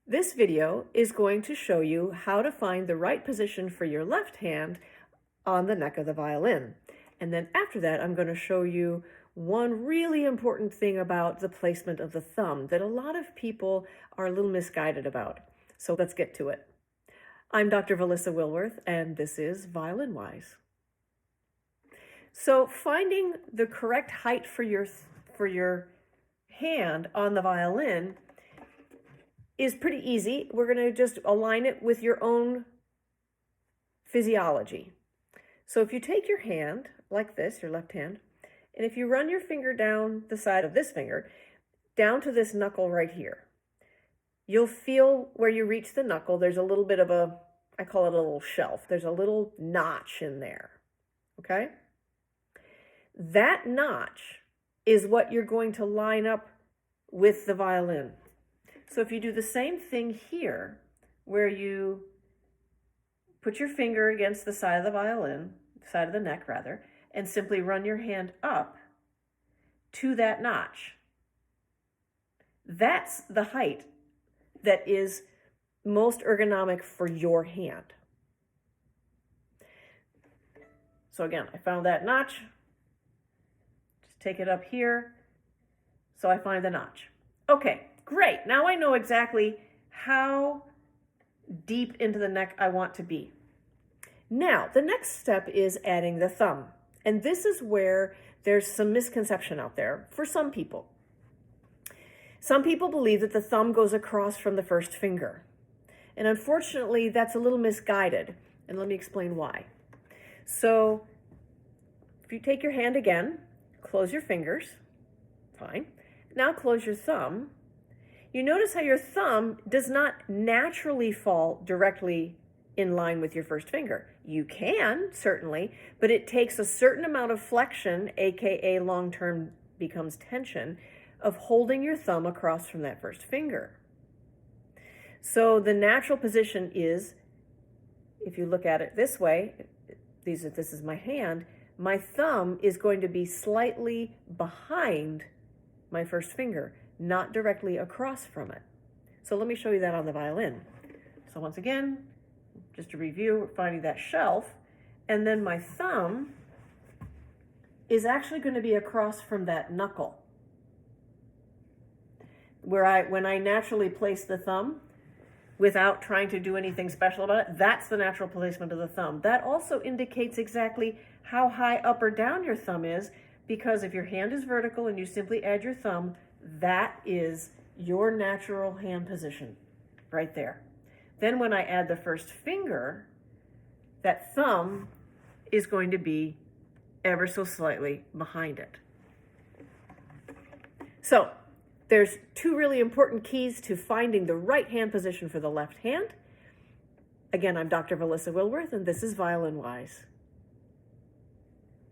This video is going to show you how to find the right position for your left hand on the neck of the violin. And then after that, I'm going to show you one really important thing about the placement of the thumb that a lot of people are a little misguided about. So let's get to it. I'm Dr. Valissa Wilworth, and this is ViolinWise. So finding the correct height for your hand on the violin is pretty easy. We're going to just align it with your own physiology. So if you take your hand like this, your left hand, and if you run your finger down the side of this finger, down to this knuckle right here, you'll feel where you reach the knuckle, there's a little bit of a, I call it a little shelf. There's a little notch in there, okay? That notch is what you're going to line up with the violin. So if you do the same thing here, where you put your finger against the side of the violin, side of the neck rather, and simply run your hand up to that notch, that's the height that is most ergonomic for your hand. So again, I found that notch, just take it up here, so I find the notch. Okay. Great, now I know exactly how deep into the neck I want to be. Now, the next step is adding the thumb. And this is where there's some misconception out there for some people. Some people believe that the thumb goes across from the first finger. And unfortunately, that's a little misguided. And let me explain why. So, if you take your hand again, close your fingers, fine. Now close your thumb. You notice how your thumb does not naturally fall directly in line with your first finger. You can, certainly, but it takes a certain amount of flexion, aka long-term becomes tension, of holding your thumb across from that first finger. So the natural position is, if you look at it this way, this is my hand, my thumb is going to be slightly behind my first finger, not directly across from it. So let me show you that on the violin. So once again, just to review, we're finding that shelf, and then my thumb is actually going to be across from that knuckle. When I naturally place the thumb without trying to do anything special about it, that's the natural placement of the thumb. That also indicates exactly how high up or down your thumb is, because if your hand is vertical and you simply add your thumb, that is your natural hand position right there. Then when I add the first finger, that thumb is going to be ever so slightly behind it. So there's two really important keys to finding the right hand position for the left hand. Again, I'm Dr. Valissa Wilworth, and this is ViolinWise.